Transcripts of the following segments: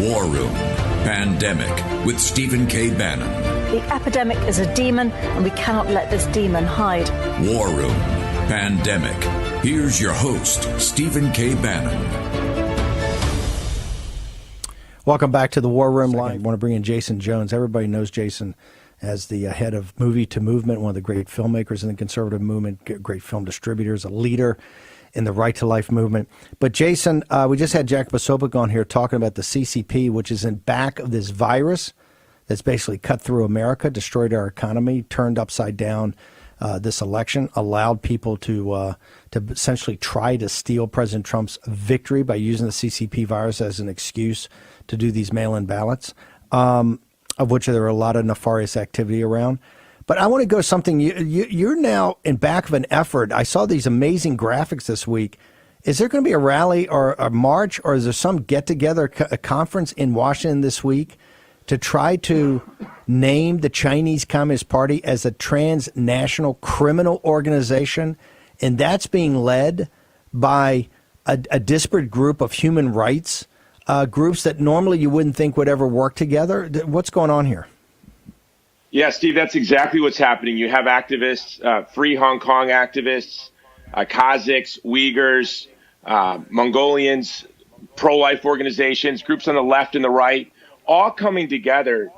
War Room Pandemic with Stephen K. Bannon. The epidemic is a demon, and we cannot let this demon hide. War Room Pandemic. Here's your host, Stephen K. Bannon. Welcome back to the War Room Live. I want to bring in Jason Jones. Everybody knows Jason as the head of Movie to Movement, one of the great filmmakers in the conservative movement, great film distributors, a leader in the Right to Life movement. But Jason, we just had Jack Posobiec on here talking about the CCP, which is in back of this virus that's basically cut through America, destroyed our economy, turned upside down this election, allowed people to essentially try to steal President Trump's victory by using the CCP virus as an excuse to do these mail-in ballots, of which there are a lot of nefarious activity around. But I want to go to something. You're now in back of an effort. I saw these amazing graphics this week. Is there going to be a rally or a march, or is there some get-together, a conference in Washington this week to try to name the Chinese Communist Party as a transnational criminal organization? And that's being led by a disparate group of human rights groups that normally you wouldn't think would ever work together. What's going on here? Yeah, Steve, that's exactly what's happening. You have activists, Free Hong Kong activists, Kazakhs, Uyghurs, Mongolians, pro-life organizations, groups on the left and the right, all coming together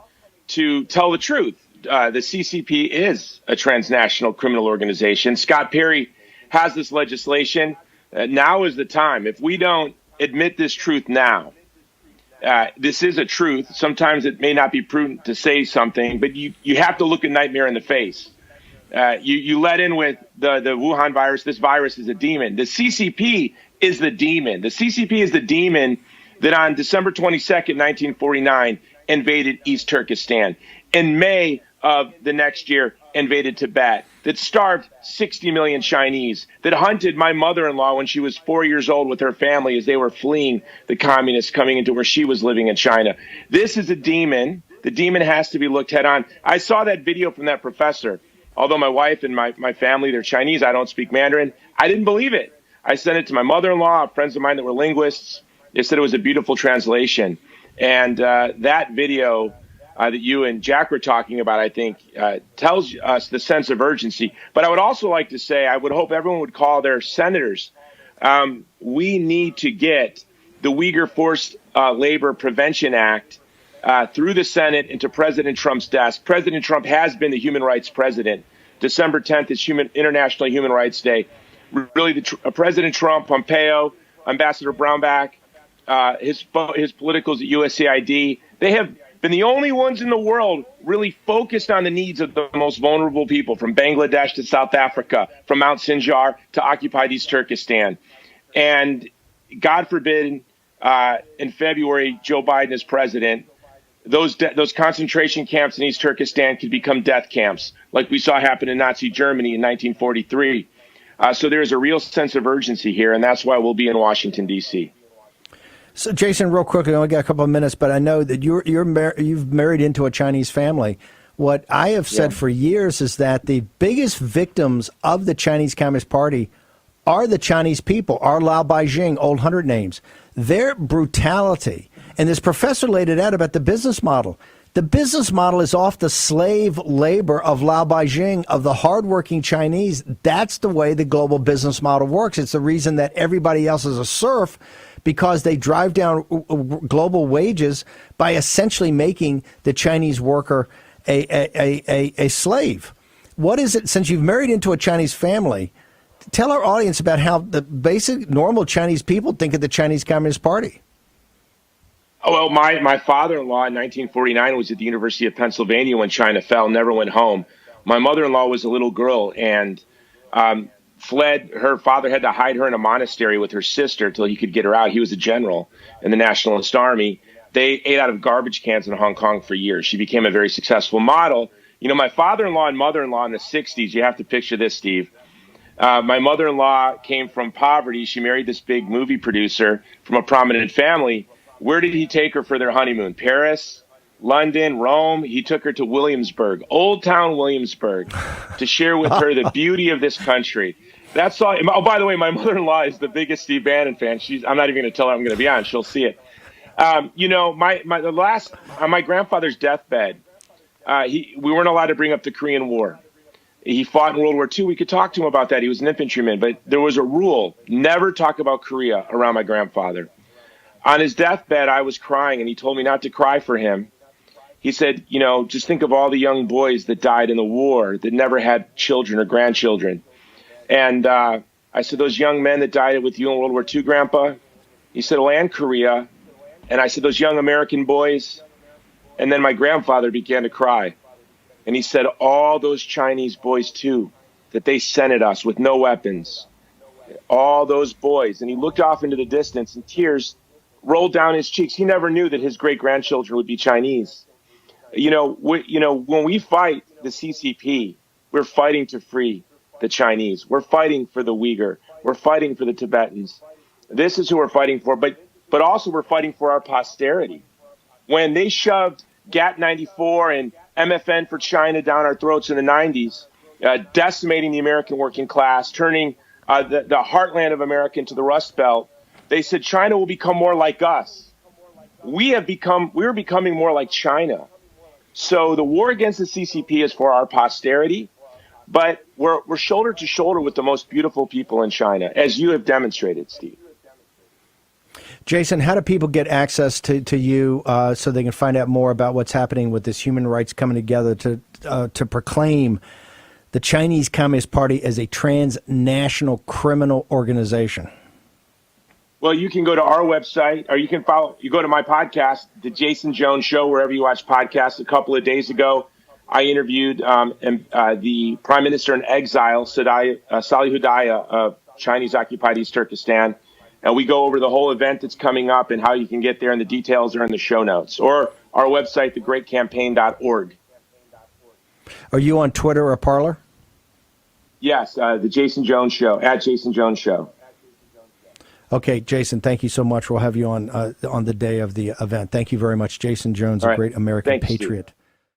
to tell the truth. The CCP is a transnational criminal organization. Scott Perry has this legislation. Now is the time. If we don't admit this truth now, this is a truth. Sometimes it may not be prudent to say something, but you have to look a nightmare in the face. You let in with the Wuhan virus. This virus is a demon. The CCP is the demon. The CCP is the demon that on December 22nd, 1949, invaded East Turkestan. In May of the next year, invaded Tibet, that starved 60 million Chinese, that hunted my mother-in-law when she was 4 years old with her family as they were fleeing the communists coming into where she was living in China. This is a demon. The demon has to be looked head on. I saw that video from that professor. Although my wife and my family, they're Chinese, I don't speak Mandarin. I didn't believe it. I sent it to my mother-in-law, friends of mine that were linguists. They said it was a beautiful translation. And that video that you and Jack were talking about, I think, tells us the sense of urgency. But I would also like to say, I would hope everyone would call their senators. We need to get the Uyghur Forced Labor Prevention Act through the Senate into President Trump's desk. President Trump has been the human rights president. December 10th is International Human Rights Day. Really, President Trump, Pompeo, Ambassador Brownback, his politicals at USAID, they have been the only ones in the world really focused on the needs of the most vulnerable people, from Bangladesh to South Africa, from Mount Sinjar to occupied East Turkestan. And God forbid, in February, Joe Biden is president, those concentration camps in East Turkestan could become death camps, like we saw happen in Nazi Germany in 1943. So there is a real sense of urgency here, and that's why we'll be in Washington, D.C. So, Jason, real quickly, I only got a couple of minutes, but I know that you've married into a Chinese family. What I have said for years is that the biggest victims of the Chinese Communist Party are the Chinese people, are Lao Beijing, old 100 names. Their brutality, and this professor laid it out about the business model. The business model is off the slave labor of Lao Beijing, of the hardworking Chinese. That's the way the global business model works. It's the reason that everybody else is a serf, because they drive down global wages by essentially making the Chinese worker a slave. What is it, since you've married into a Chinese family, tell our audience about how the basic normal Chinese people think of the Chinese Communist Party. Oh, well, my father-in-law in 1949 was at the University of Pennsylvania when China fell, never went home. My mother-in-law was a little girl and fled. Her father had to hide her in a monastery with her sister till he could get her out. He was a general in the Nationalist Army. They ate out of garbage cans in Hong Kong for years. She became a very successful model. You know, my father-in-law and mother-in-law in the 60s, you have to picture this, Steve. My mother-in-law came from poverty. She married this big movie producer from a prominent family. Where did he take her for their honeymoon? Paris, London, Rome. He took her to Williamsburg, Old Town Williamsburg, to share with her the beauty of this country. That's all. Oh, by the way, my mother-in-law is the biggest Steve Bannon fan. I'm not even going to tell her I'm going to be on. She'll see it. On my grandfather's deathbed, we weren't allowed to bring up the Korean War. He fought in World War II. We could talk to him about that. He was an infantryman, but there was a rule: never talk about Korea around my grandfather. On his deathbed, I was crying, and he told me not to cry for him. He said, just think of all the young boys that died in the war that never had children or grandchildren. And I said, those young men that died with you in World War II, Grandpa? He said, well, and Korea. And I said, those young American boys? And then my grandfather began to cry. And he said, all those Chinese boys, too, that they sent at us with no weapons. All those boys. And he looked off into the distance, and tears rolled down his cheeks. He never knew that his great-grandchildren would be Chinese. When we fight the CCP, we're fighting to free the Chinese. We're fighting for the Uyghur. We're fighting for the Tibetans. This is who we're fighting for, but also we're fighting for our posterity. When they shoved GATT-94 and MFN for China down our throats in the 90s, decimating the American working class, turning the heartland of America into the Rust Belt, they said China will become more like us. We're becoming more like China. So the war against the CCP is for our posterity, but we're shoulder to shoulder with the most beautiful people in China, as you have demonstrated, Steve. Jason, how do people get access to you so they can find out more about what's happening with this human rights coming together to proclaim the Chinese Communist Party as a transnational criminal organization? Well, you can go to our website, or you go to my podcast, The Jason Jones Show, wherever you watch podcasts. A couple of days ago, I interviewed the Prime Minister in exile, Salih Hudaya of Chinese-occupied East Turkestan. And we go over the whole event that's coming up and how you can get there, and the details are in the show notes. Or our website, thegreatcampaign.org. Are you on Twitter or Parler? Yes, The Jason Jones Show, at Jason Jones Show. Okay, Jason, thank you so much. We'll have you on the day of the event. Thank you very much, Jason Jones, a great American patriot. Steve.